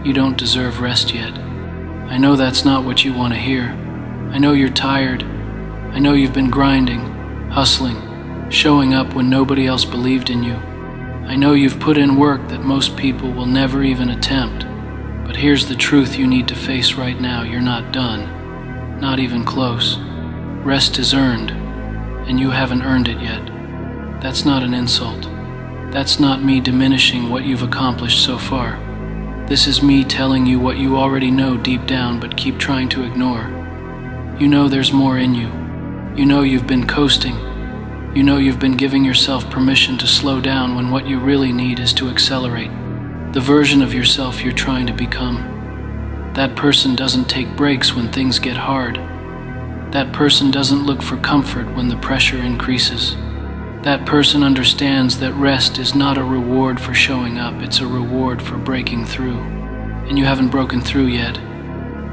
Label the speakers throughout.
Speaker 1: You don't deserve rest yet. I know that's not what you want to hear. I know you're tired. I know you've been grinding, hustling, showing up when nobody else believed in you. I know you've put in work that most people will never even attempt. But here's the truth you need to face right now. You're not done. Not even close. Rest is earned, and you haven't earned it yet. That's not an insult. That's not me diminishing what you've accomplished so far. This is me telling you what you already know deep down but keep trying to ignore. You know there's more in you. You know you've been coasting. You know you've been giving yourself permission to slow down when what you really need is to accelerate. The version of yourself you're trying to become. That person doesn't take breaks when things get hard. That person doesn't look for comfort when the pressure increases. That person understands that rest is not a reward for showing up, it's a reward for breaking through. And you haven't broken through yet.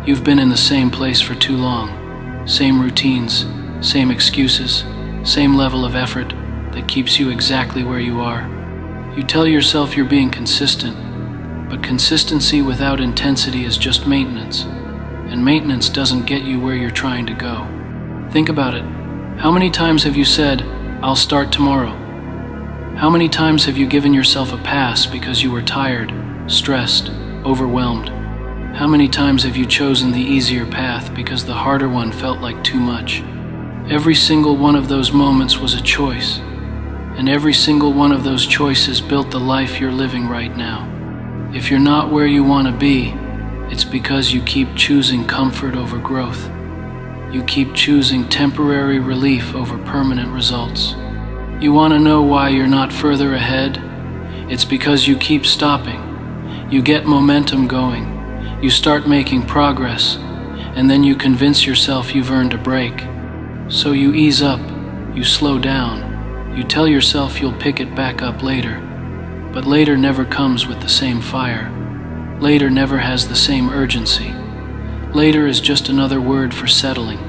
Speaker 1: You've been in the same place for too long. Same routines, same excuses, same level of effort that keeps you exactly where you are. You tell yourself you're being consistent, but consistency without intensity is just maintenance. And maintenance doesn't get you where you're trying to go. Think about it. How many times have you said, "I'll start tomorrow"? How many times have you given yourself a pass because you were tired, stressed, overwhelmed? How many times have you chosen the easier path because the harder one felt like too much? Every single one of those moments was a choice, and every single one of those choices built the life you're living right now. If you're not where you want to be, it's because you keep choosing comfort over growth. You keep choosing temporary relief over permanent results. You want to know why you're not further ahead? It's because you keep stopping. You get momentum going. You start making progress, and then you convince yourself you've earned a break. So you ease up, you slow down, you tell yourself you'll pick it back up later. But later never comes with the same fire. Later never has the same urgency. Later is just another word for settling.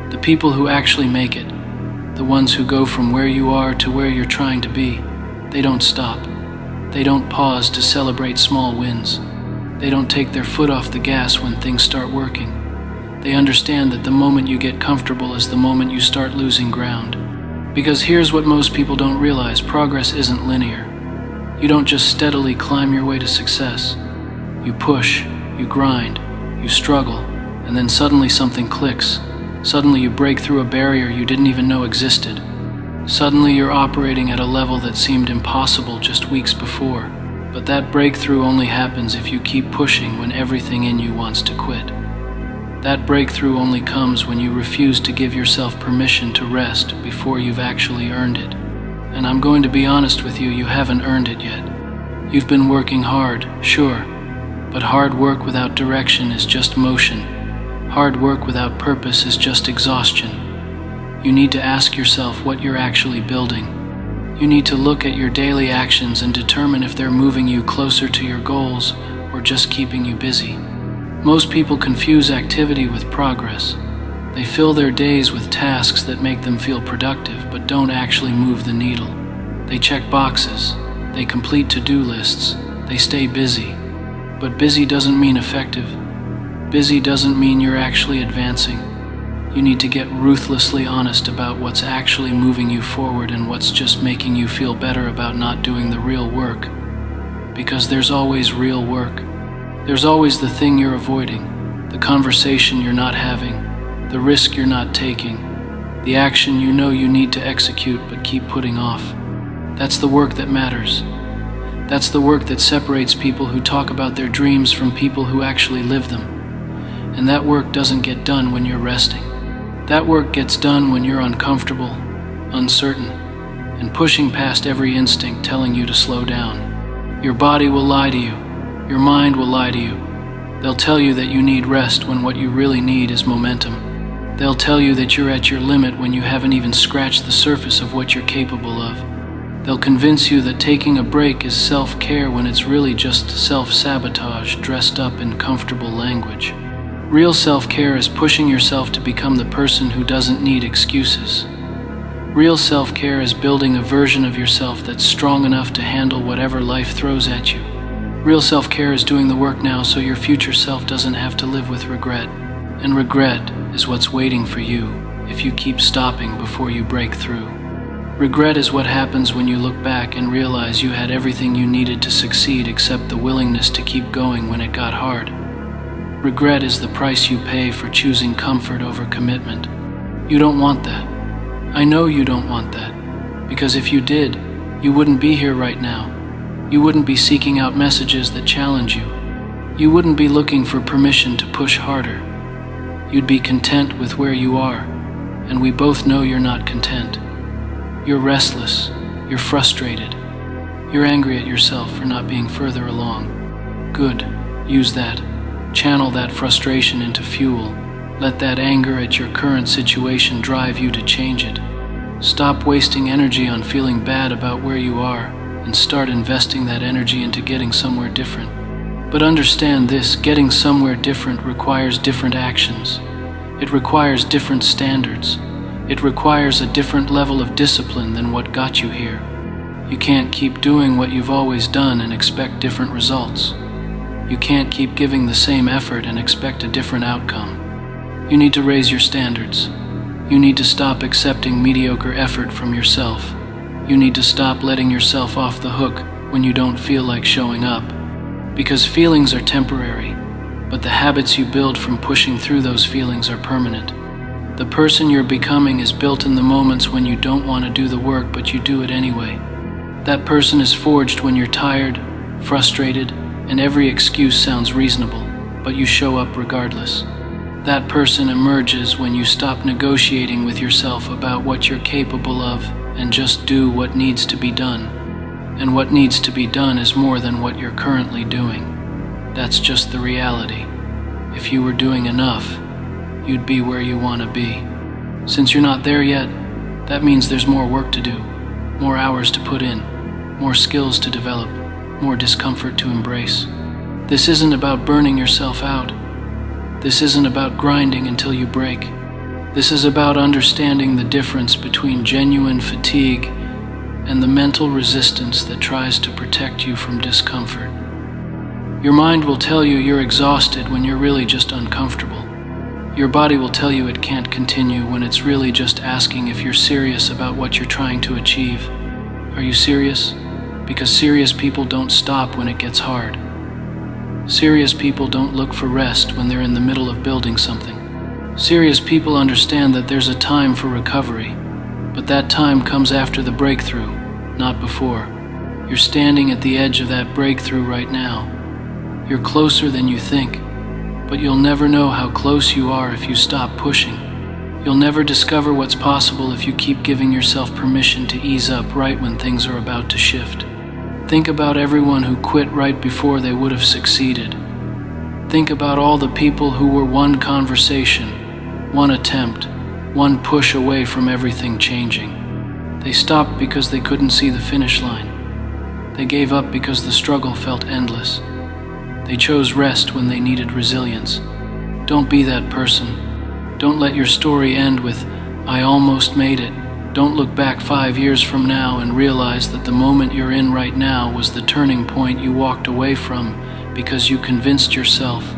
Speaker 1: The people who actually make it, the ones who go from where you are to where you're trying to be, they don't stop. They don't pause to celebrate small wins. They don't take their foot off the gas when things start working. They understand that the moment you get comfortable is the moment you start losing ground. Because here's what most people don't realize: progress isn't linear. You don't just steadily climb your way to success. You push, you grind, you struggle, and then suddenly something clicks. Suddenly you break through a barrier you didn't even know existed. Suddenly you're operating at a level that seemed impossible just weeks before. But that breakthrough only happens if you keep pushing when everything in you wants to quit. That breakthrough only comes when you refuse to give yourself permission to rest before you've actually earned it. And I'm going to be honest with you, you haven't earned it yet. You've been working hard, sure, but hard work without direction is just motion. Hard work without purpose is just exhaustion. You need to ask yourself what you're actually building. You need to look at your daily actions and determine if they're moving you closer to your goals or just keeping you busy. Most people confuse activity with progress. They fill their days with tasks that make them feel productive but don't actually move the needle. They check boxes, they complete to-do lists, they stay busy. But busy doesn't mean effective. Busy doesn't mean you're actually advancing. You need to get ruthlessly honest about what's actually moving you forward and what's just making you feel better about not doing the real work. Because there's always real work. There's always the thing you're avoiding, the conversation you're not having, the risk you're not taking, the action you know you need to execute but keep putting off. That's the work that matters. That's the work that separates people who talk about their dreams from people who actually live them. And that work doesn't get done when you're resting. That work gets done when you're uncomfortable, uncertain, and pushing past every instinct telling you to slow down. Your body will lie to you. Your mind will lie to you. They'll tell you that you need rest when what you really need is momentum. They'll tell you that you're at your limit when you haven't even scratched the surface of what you're capable of. They'll convince you that taking a break is self-care when it's really just self-sabotage dressed up in comfortable language. Real self-care is pushing yourself to become the person who doesn't need excuses. Real self-care is building a version of yourself that's strong enough to handle whatever life throws at you. Real self-care is doing the work now so your future self doesn't have to live with regret. And regret is what's waiting for you if you keep stopping before you break through. Regret is what happens when you look back and realize you had everything you needed to succeed except the willingness to keep going when it got hard. Regret is the price you pay for choosing comfort over commitment. You don't want that. I know you don't want that, because if you did, you wouldn't be here right now. You wouldn't be seeking out messages that challenge you. You wouldn't be looking for permission to push harder. You'd be content with where you are, and we both know you're not content. You're restless, you're frustrated, you're angry at yourself for not being further along. Good, use that. Channel that frustration into fuel. Let that anger at your current situation drive you to change it. Stop wasting energy on feeling bad about where you are and start investing that energy into getting somewhere different. But understand this, getting somewhere different requires different actions. It requires different standards. It requires a different level of discipline than what got you here. You can't keep doing what you've always done and expect different results. You can't keep giving the same effort and expect a different outcome. You need to raise your standards. You need to stop accepting mediocre effort from yourself. You need to stop letting yourself off the hook when you don't feel like showing up. Because feelings are temporary, but the habits you build from pushing through those feelings are permanent. The person you're becoming is built in the moments when you don't want to do the work, but you do it anyway. That person is forged when you're tired, frustrated, and every excuse sounds reasonable, but you show up regardless. That person emerges when you stop negotiating with yourself about what you're capable of and just do what needs to be done. And what needs to be done is more than what you're currently doing. That's just the reality. If you were doing enough, you'd be where you want to be. Since you're not there yet, that means there's more work to do, more hours to put in, more skills to develop, more discomfort to embrace. This isn't about burning yourself out. This isn't about grinding until you break. This is about understanding the difference between genuine fatigue and the mental resistance that tries to protect you from discomfort. Your mind will tell you you're exhausted when you're really just uncomfortable. Your body will tell you it can't continue when it's really just asking if you're serious about what you're trying to achieve. Are you serious? Because serious people don't stop when it gets hard. Serious people don't look for rest when they're in the middle of building something. Serious people understand that there's a time for recovery, but that time comes after the breakthrough, not before. You're standing at the edge of that breakthrough right now. You're closer than you think. But you'll never know how close you are if you stop pushing. You'll never discover what's possible if you keep giving yourself permission to ease up right when things are about to shift. Think about everyone who quit right before they would have succeeded. Think about all the people who were one conversation, one attempt, one push away from everything changing. They stopped because they couldn't see the finish line. They gave up because the struggle felt endless. They chose rest when they needed resilience. Don't be that person. Don't let your story end with, "I almost made it." Don't look back 5 years from now and realize that the moment you're in right now was the turning point you walked away from because you convinced yourself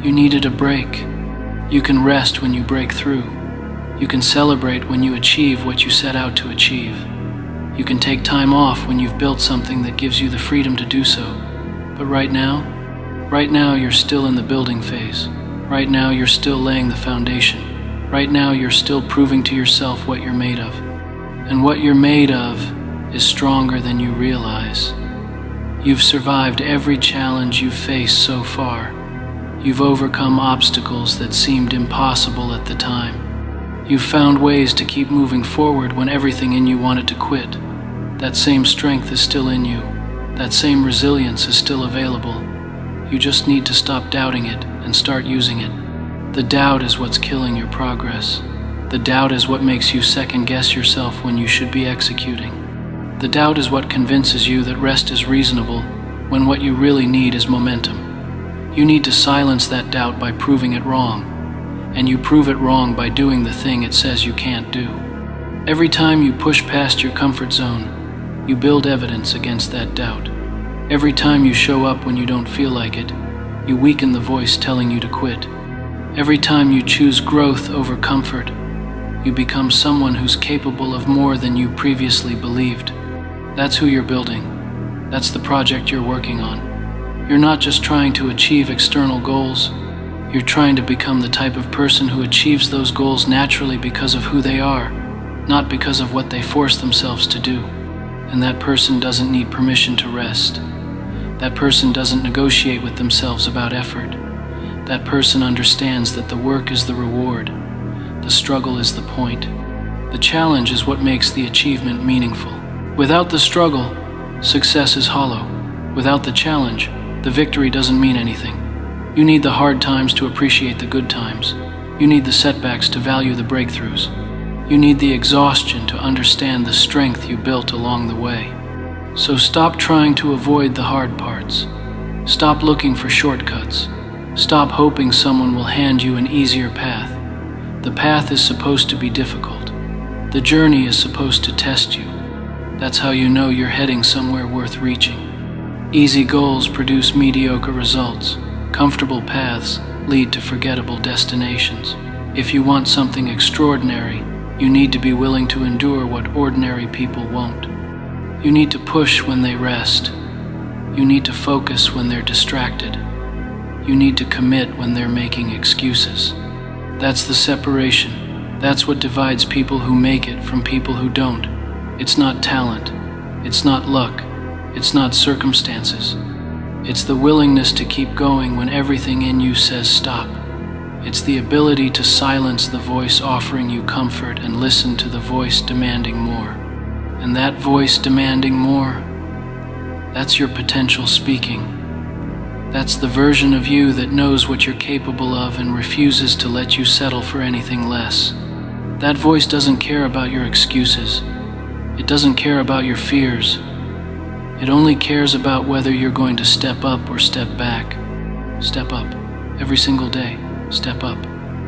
Speaker 1: you needed a break. You can rest when you break through. You can celebrate when you achieve what you set out to achieve. You can take time off when you've built something that gives you the freedom to do so. But right now you're still in the building phase. Right now you're still laying the foundation. Right now you're still proving to yourself what you're made of. And what you're made of is stronger than you realize. You've survived every challenge you've faced so far. You've overcome obstacles that seemed impossible at the time. You've found ways to keep moving forward when everything in you wanted to quit. That same strength is still in you. That same resilience is still available. You just need to stop doubting it and start using it. The doubt is what's killing your progress. The doubt is what makes you second-guess yourself when you should be executing. The doubt is what convinces you that rest is reasonable when what you really need is momentum. You need to silence that doubt by proving it wrong, and you prove it wrong by doing the thing it says you can't do. Every time you push past your comfort zone, you build evidence against that doubt. Every time you show up when you don't feel like it, you weaken the voice telling you to quit. Every time you choose growth over comfort, you become someone who's capable of more than you previously believed. That's who you're building. That's the project you're working on. You're not just trying to achieve external goals. You're trying to become the type of person who achieves those goals naturally because of who they are, not because of what they force themselves to do. And that person doesn't need permission to rest. That person doesn't negotiate with themselves about effort. That person understands that the work is the reward. The struggle is the point. The challenge is what makes the achievement meaningful. Without the struggle, success is hollow. Without the challenge, the victory doesn't mean anything. You need the hard times to appreciate the good times. You need the setbacks to value the breakthroughs. You need the exhaustion to understand the strength you built along the way. So stop trying to avoid the hard parts. Stop looking for shortcuts. Stop hoping someone will hand you an easier path. The path is supposed to be difficult. The journey is supposed to test you. That's how you know you're heading somewhere worth reaching. Easy goals produce mediocre results. Comfortable paths lead to forgettable destinations. If you want something extraordinary, you need to be willing to endure what ordinary people won't. You need to push when they rest. You need to focus when they're distracted. You need to commit when they're making excuses. That's the separation. That's what divides people who make it from people who don't. It's not talent. It's not luck. It's not circumstances. It's the willingness to keep going when everything in you says stop. It's the ability to silence the voice offering you comfort and listen to the voice demanding more. And that voice demanding more, that's your potential speaking. That's the version of you that knows what you're capable of and refuses to let you settle for anything less. That voice doesn't care about your excuses. It doesn't care about your fears. It only cares about whether you're going to step up or step back. Step up. Every single day. Step up.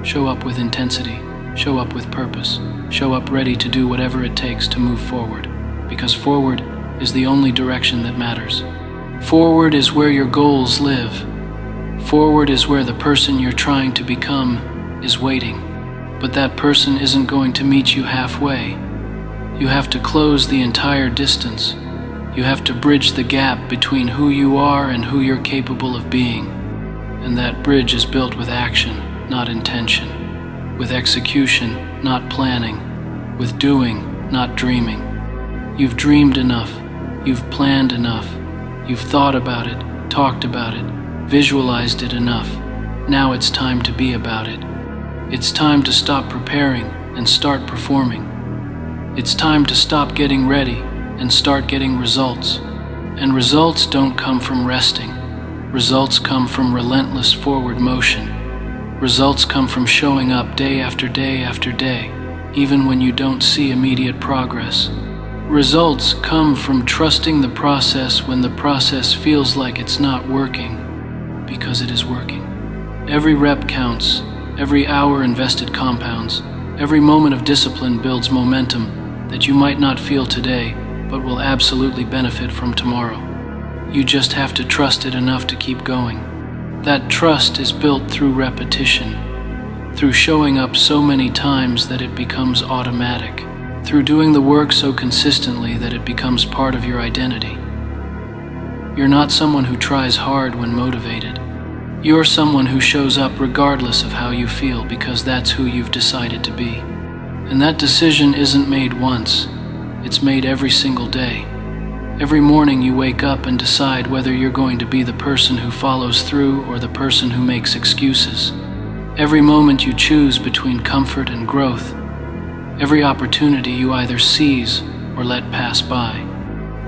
Speaker 1: Show up with intensity. Show up with purpose. Show up ready to do whatever it takes to move forward. Because forward is the only direction that matters. Forward is where your goals live. Forward is where the person you're trying to become is waiting. But that person isn't going to meet you halfway. You have to close the entire distance. You have to bridge the gap between who you are and who you're capable of being. And that bridge is built with action, not intention. With execution, not planning. With doing, not dreaming. You've dreamed enough. You've planned enough. You've thought about it, talked about it, visualized it enough. Now it's time to be about it. It's time to stop preparing and start performing. It's time to stop getting ready and start getting results. And results don't come from resting. Results come from relentless forward motion. Results come from showing up day after day after day, even when you don't see immediate progress. Results come from trusting the process when the process feels like it's not working, because it is working. Every rep counts. Every hour invested compounds. Every moment of discipline builds momentum that you might not feel today, but will absolutely benefit from tomorrow. You just have to trust it enough to keep going. That trust is built through repetition, through showing up so many times that it becomes automatic, through doing the work so consistently that it becomes part of your identity. You're not someone who tries hard when motivated. You're someone who shows up regardless of how you feel because that's who you've decided to be. And that decision isn't made once. It's made every single day. Every morning you wake up and decide whether you're going to be the person who follows through or the person who makes excuses. Every moment you choose between comfort and growth. Every opportunity you either seize or let pass by.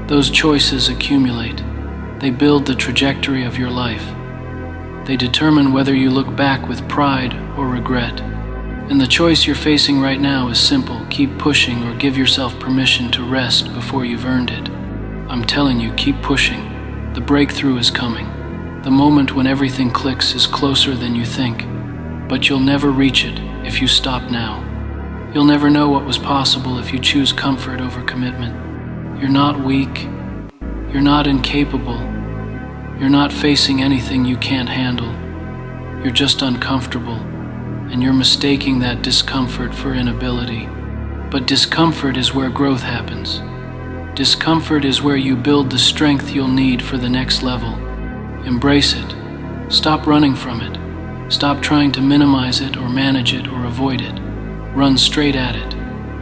Speaker 1: Those choices accumulate. They build the trajectory of your life. They determine whether you look back with pride or regret. And the choice you're facing right now is simple. Keep pushing or give yourself permission to rest before you've earned it. I'm telling you, keep pushing. The breakthrough is coming. The moment when everything clicks is closer than you think. But you'll never reach it if you stop now. You'll never know what was possible if you choose comfort over commitment. You're not weak. You're not incapable. You're not facing anything you can't handle. You're just uncomfortable, and you're mistaking that discomfort for inability. But discomfort is where growth happens. Discomfort is where you build the strength you'll need for the next level. Embrace it. Stop running from it. Stop trying to minimize it or manage it or avoid it. Run straight at it.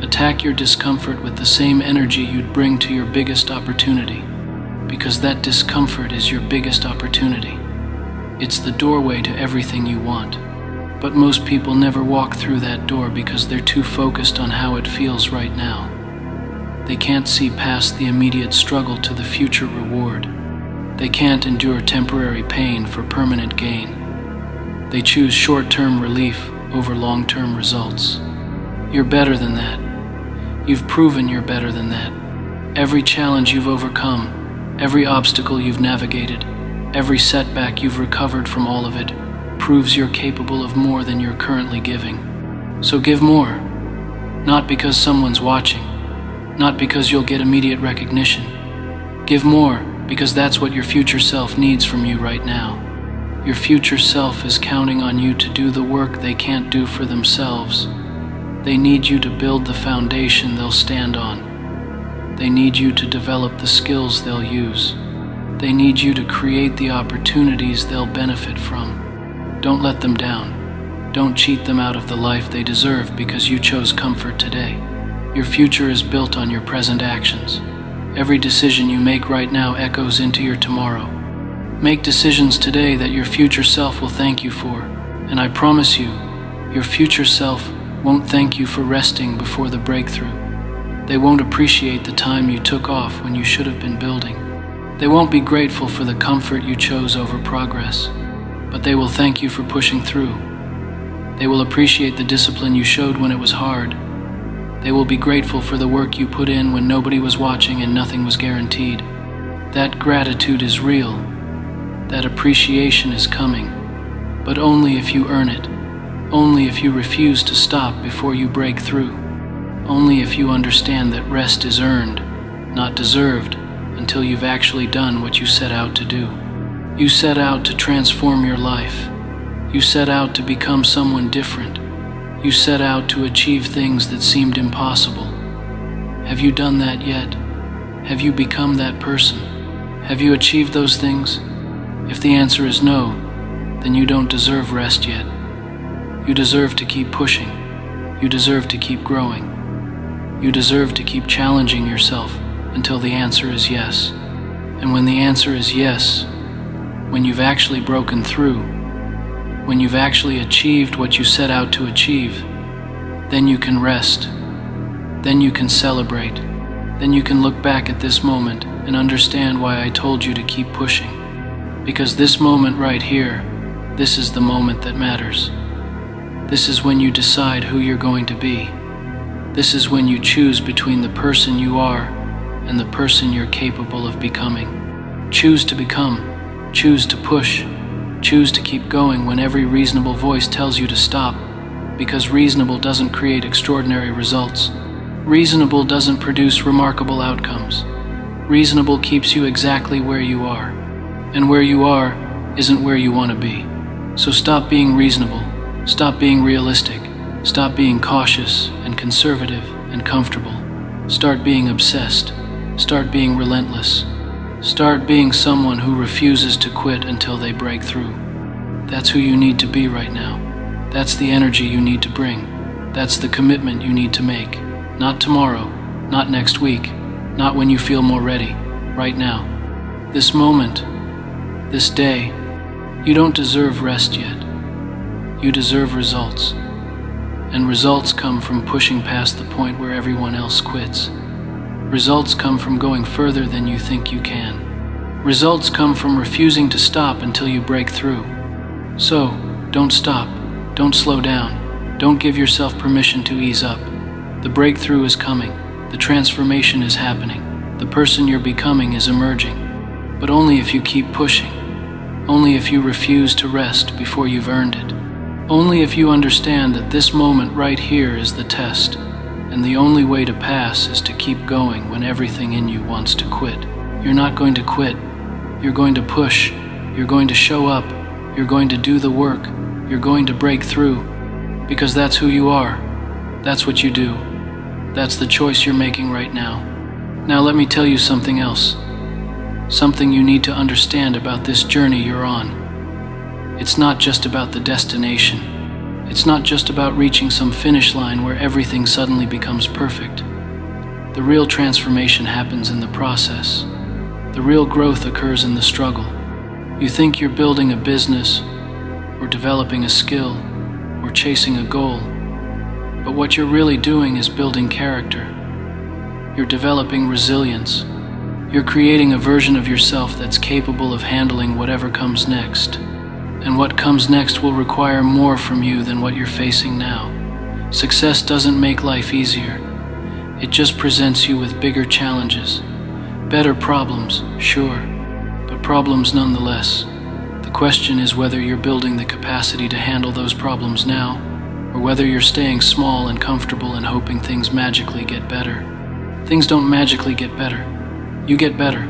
Speaker 1: Attack your discomfort with the same energy you'd bring to your biggest opportunity, because that discomfort is your biggest opportunity. It's the doorway to everything you want. But most people never walk through that door because they're too focused on how it feels right now. They can't see past the immediate struggle to the future reward. They can't endure temporary pain for permanent gain. They choose short-term relief over long-term results. You're better than that. You've proven you're better than that. Every challenge you've overcome, every obstacle you've navigated, every setback you've recovered from all of it, proves you're capable of more than you're currently giving. So give more. Not because someone's watching, not because you'll get immediate recognition. Give more because that's what your future self needs from you right now. Your future self is counting on you to do the work they can't do for themselves. They need you to build the foundation they'll stand on. They need you to develop the skills they'll use. They need you to create the opportunities they'll benefit from. Don't let them down. Don't cheat them out of the life they deserve because you chose comfort today. Your future is built on your present actions. Every decision you make right now echoes into your tomorrow. Make decisions today that your future self will thank you for, and I promise you, your future self won't thank you for resting before the breakthrough. They won't appreciate the time you took off when you should have been building. They won't be grateful for the comfort you chose over progress, but they will thank you for pushing through. They will appreciate the discipline you showed when it was hard. They will be grateful for the work you put in when nobody was watching and nothing was guaranteed. That gratitude is real. That appreciation is coming, but only if you earn it. Only if you refuse to stop before you break through. Only if you understand that rest is earned, not deserved, until you've actually done what you set out to do. You set out to transform your life. You set out to become someone different. You set out to achieve things that seemed impossible. Have you done that yet? Have you become that person? Have you achieved those things? If the answer is no, then you don't deserve rest yet. You deserve to keep pushing. You deserve to keep growing. You deserve to keep challenging yourself until the answer is yes. And when the answer is yes, when you've actually broken through, when you've actually achieved what you set out to achieve, then you can rest. Then you can celebrate. Then you can look back at this moment and understand why I told you to keep pushing. Because this moment right here, this is the moment that matters. This is when you decide who you're going to be. This is when you choose between the person you are and the person you're capable of becoming. Choose to become. Choose to push. Choose to keep going when every reasonable voice tells you to stop, because reasonable doesn't create extraordinary results. Reasonable doesn't produce remarkable outcomes. Reasonable keeps you exactly where you are. And where you are isn't where you want to be. So stop being reasonable. Stop being realistic. Stop being cautious and conservative and comfortable. Start being obsessed. Start being relentless. Start being someone who refuses to quit until they break through. That's who you need to be right now. That's the energy you need to bring. That's the commitment you need to make. Not tomorrow, not next week, not when you feel more ready. Right now. This moment, this day, you don't deserve rest yet. You deserve results. And results come from pushing past the point where everyone else quits. Results come from going further than you think you can. Results come from refusing to stop until you break through. So, don't stop. Don't slow down. Don't give yourself permission to ease up. The breakthrough is coming. The transformation is happening. The person you're becoming is emerging. But only if you keep pushing. Only if you refuse to rest before you've earned it. Only if you understand that this moment right here is the test, and the only way to pass is to keep going when everything in you wants to quit. You're not going to quit. You're going to push, You're going to show up. You're going to do the work. You're going to break through. Because that's who you are. That's what you do. That's the choice you're making right now. Now let me tell you something else. Something you need to understand about this journey you're on. It's not just about the destination. It's not just about reaching some finish line where everything suddenly becomes perfect. The real transformation happens in the process. The real growth occurs in the struggle. You think you're building a business, or developing a skill, or chasing a goal. But what you're really doing is building character. You're developing resilience. You're creating a version of yourself that's capable of handling whatever comes next. And what comes next will require more from you than what you're facing now. Success doesn't make life easier. It just presents you with bigger challenges. Better problems, sure, but problems nonetheless. The question is whether you're building the capacity to handle those problems now, or whether you're staying small and comfortable and hoping things magically get better. Things don't magically get better. You get better.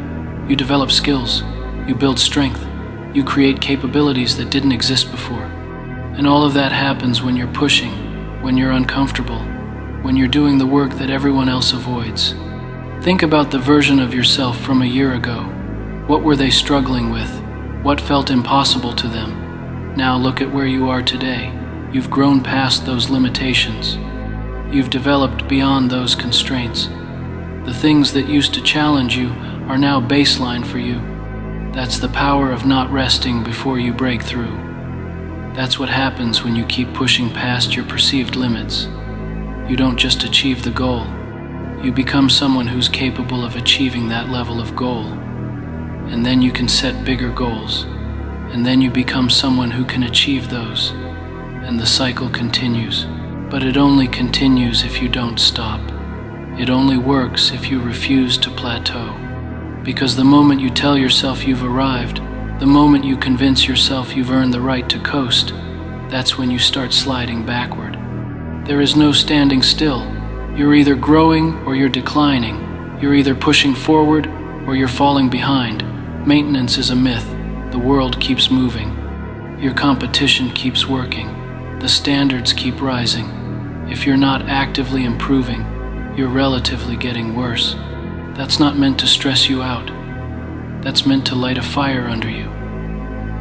Speaker 1: You develop skills. You build strength. You create capabilities that didn't exist before. And all of that happens when you're pushing, when you're uncomfortable, when you're doing the work that everyone else avoids. Think about the version of yourself from a year ago. What were they struggling with? What felt impossible to them? Now look at where you are today. You've grown past those limitations. You've developed beyond those constraints. The things that used to challenge you are now baseline for you. That's the power of not resting before you break through. That's what happens when you keep pushing past your perceived limits. You don't just achieve the goal. You become someone who's capable of achieving that level of goal. And then you can set bigger goals. And then you become someone who can achieve those. And the cycle continues. But it only continues if you don't stop. It only works if you refuse to plateau. Because the moment you tell yourself you've arrived, the moment you convince yourself you've earned the right to coast, that's when you start sliding backward. There is no standing still. You're either growing or you're declining. You're either pushing forward or you're falling behind. Maintenance is a myth. The world keeps moving. Your competition keeps working. The standards keep rising. If you're not actively improving, you're relatively getting worse. That's not meant to stress you out. That's meant to light a fire under you.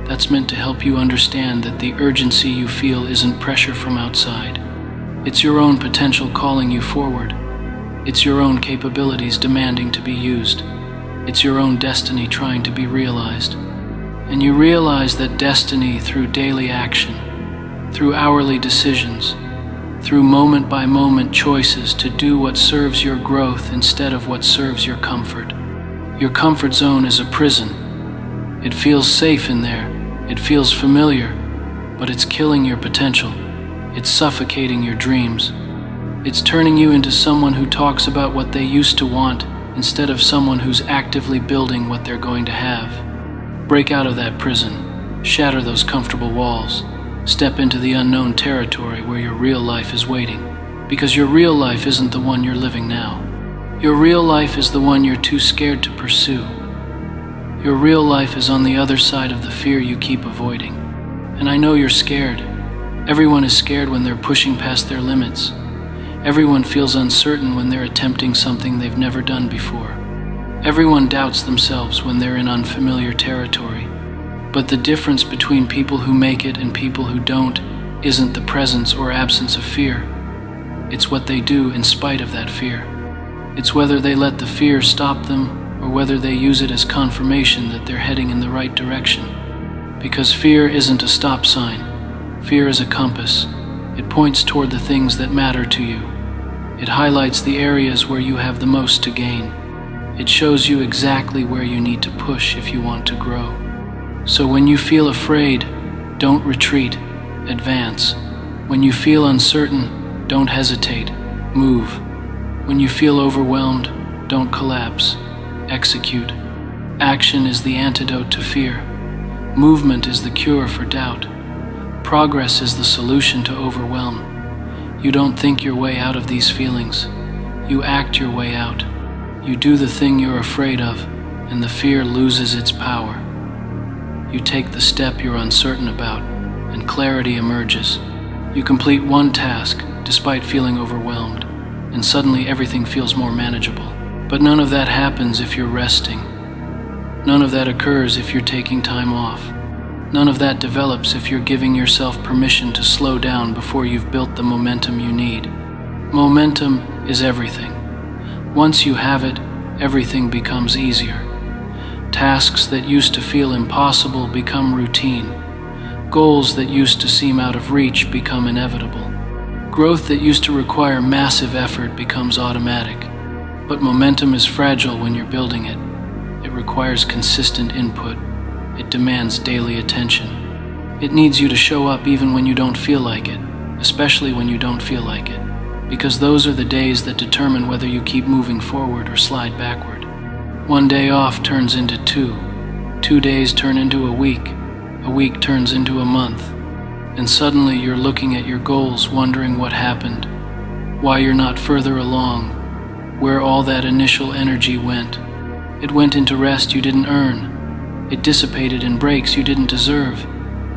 Speaker 1: That's meant to help you understand that the urgency you feel isn't pressure from outside. It's your own potential calling you forward. It's your own capabilities demanding to be used. It's your own destiny trying to be realized. And you realize that destiny through daily action, through hourly decisions, through moment-by-moment choices to do what serves your growth instead of what serves your comfort. Your comfort zone is a prison. It feels safe in there. It feels familiar, but it's killing your potential. It's suffocating your dreams. It's turning you into someone who talks about what they used to want instead of someone who's actively building what they're going to have. Break out of that prison. Shatter those comfortable walls. Step into the unknown territory where your real life is waiting. Because your real life isn't the one you're living now. Your real life is the one you're too scared to pursue. Your real life is on the other side of the fear you keep avoiding. And I know you're scared. Everyone is scared when they're pushing past their limits. Everyone feels uncertain when they're attempting something they've never done before. Everyone doubts themselves when they're in unfamiliar territory. But the difference between people who make it and people who don't isn't the presence or absence of fear. It's what they do in spite of that fear. It's whether they let the fear stop them or whether they use it as confirmation that they're heading in the right direction. Because fear isn't a stop sign. Fear is a compass. It points toward the things that matter to you. It highlights the areas where you have the most to gain. It shows you exactly where you need to push if you want to grow. So when you feel afraid, don't retreat, advance. When you feel uncertain, don't hesitate, move. When you feel overwhelmed, don't collapse, execute. Action is the antidote to fear. Movement is the cure for doubt. Progress is the solution to overwhelm. You don't think your way out of these feelings. You act your way out. You do the thing you're afraid of, and the fear loses its power. You take the step you're uncertain about, and clarity emerges. You complete one task, despite feeling overwhelmed, and suddenly everything feels more manageable. But none of that happens if you're resting. None of that occurs if you're taking time off. None of that develops if you're giving yourself permission to slow down before you've built the momentum you need. Momentum is everything. Once you have it, everything becomes easier. Tasks that used to feel impossible become routine. Goals that used to seem out of reach become inevitable. Growth that used to require massive effort becomes automatic. But momentum is fragile when you're building it. It requires consistent input. It demands daily attention. It needs you to show up even when you don't feel like it, especially when you don't feel like it, because those are the days that determine whether you keep moving forward or slide backward. One day off turns into 2 days turn into a week turns into a month, and suddenly you're looking at your goals wondering what happened, why you're not further along, where all that initial energy went. It went into rest you didn't earn. It dissipated in breaks you didn't deserve.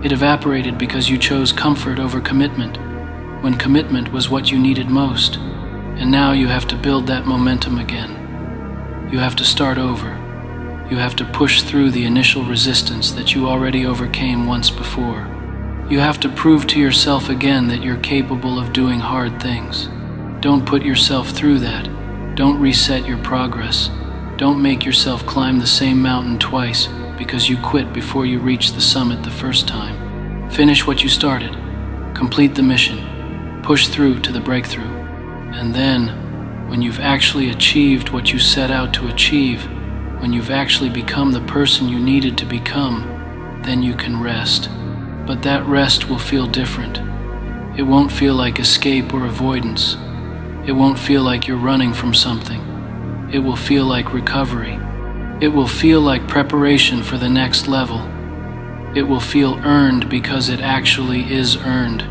Speaker 1: It evaporated because you chose comfort over commitment, when commitment was what you needed most. And now you have to build that momentum again. You have to start over. You have to push through the initial resistance that you already overcame once before. You have to prove to yourself again that you're capable of doing hard things. Don't put yourself through that. Don't reset your progress. Don't make yourself climb the same mountain twice because you quit before you reach the summit the first time. Finish what you started. Complete the mission. Push through to the breakthrough. And then, when you've actually achieved what you set out to achieve, when you've actually become the person you needed to become, then you can rest. But that rest will feel different. It won't feel like escape or avoidance. It won't feel like you're running from something. It will feel like recovery. It will feel like preparation for the next level. It will feel earned because it actually is earned.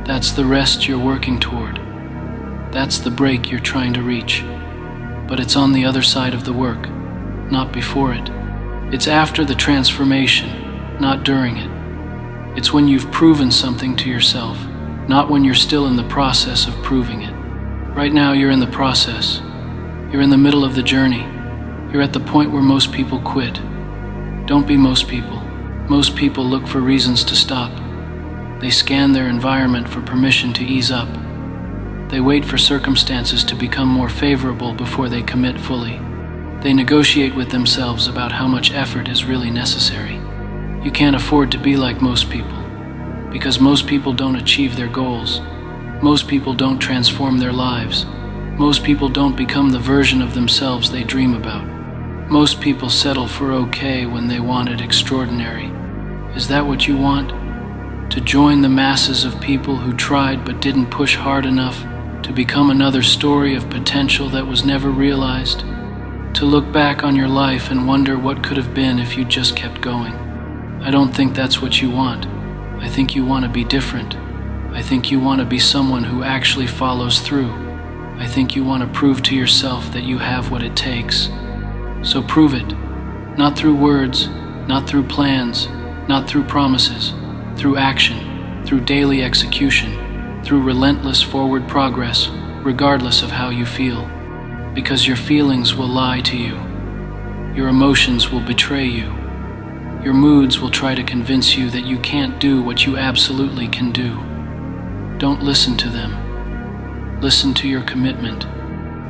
Speaker 1: That's the rest you're working toward. That's the break you're trying to reach. But it's on the other side of the work, not before it. It's after the transformation, not during it. It's when you've proven something to yourself, not when you're still in the process of proving it. Right now you're in the process. You're in the middle of the journey. You're at the point where most people quit. Don't be most people. Most people look for reasons to stop. They scan their environment for permission to ease up. They wait for circumstances to become more favorable before they commit fully. They negotiate with themselves about how much effort is really necessary. You can't afford to be like most people, because most people don't achieve their goals. Most people don't transform their lives. Most people don't become the version of themselves they dream about. Most people settle for okay when they wanted extraordinary. Is that what you want? To join the masses of people who tried but didn't push hard enough? To become another story of potential that was never realized? To look back on your life and wonder what could have been if you just kept going? I don't think that's what you want. I think you want to be different. I think you want to be someone who actually follows through. I think you want to prove to yourself that you have what it takes. So prove it. Not through words, not through plans, not through promises, through action, through daily execution, through relentless forward progress, regardless of how you feel. Because your feelings will lie to you. Your emotions will betray you. Your moods will try to convince you that you can't do what you absolutely can do. Don't listen to them. Listen to your commitment.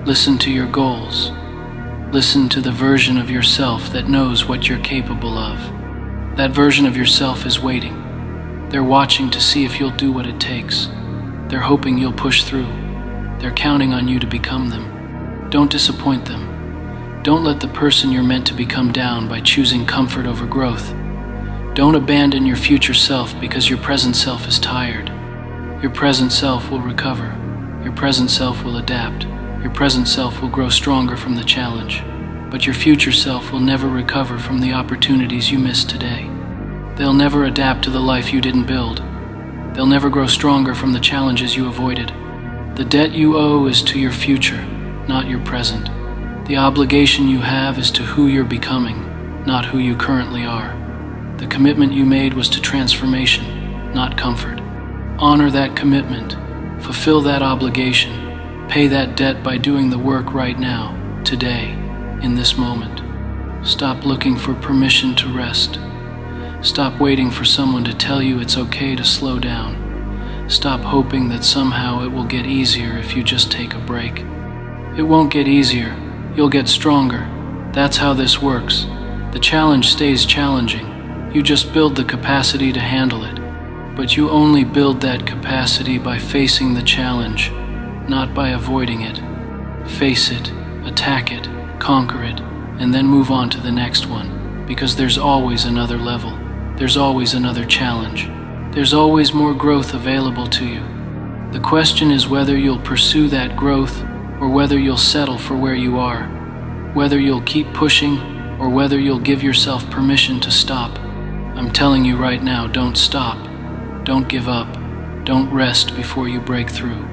Speaker 1: Listen to your goals. Listen to the version of yourself that knows what you're capable of. That version of yourself is waiting. They're watching to see if you'll do what it takes. They're hoping you'll push through. They're counting on you to become them. Don't disappoint them. Don't let the person you're meant to become down by choosing comfort over growth. Don't abandon your future self because your present self is tired. Your present self will recover. Your present self will adapt. Your present self will grow stronger from the challenge. But your future self will never recover from the opportunities you missed today. They'll never adapt to the life you didn't build. They'll never grow stronger from the challenges you avoided. The debt you owe is to your future, not your present. The obligation you have is to who you're becoming, not who you currently are. The commitment you made was to transformation, not comfort. Honor that commitment. Fulfill that obligation. Pay that debt by doing the work right now, today, in this moment. Stop looking for permission to rest. Stop waiting for someone to tell you it's okay to slow down. Stop hoping that somehow it will get easier if you just take a break. It won't get easier. You'll get stronger. That's how this works. The challenge stays challenging. You just build the capacity to handle it. But you only build that capacity by facing the challenge, not by avoiding it. Face it, attack it, conquer it, and then move on to the next one, because there's always another level. There's always another challenge. There's always more growth available to you. The question is whether you'll pursue that growth or whether you'll settle for where you are, whether you'll keep pushing or whether you'll give yourself permission to stop. I'm telling you right now, don't stop. Don't give up. Don't rest before you break through.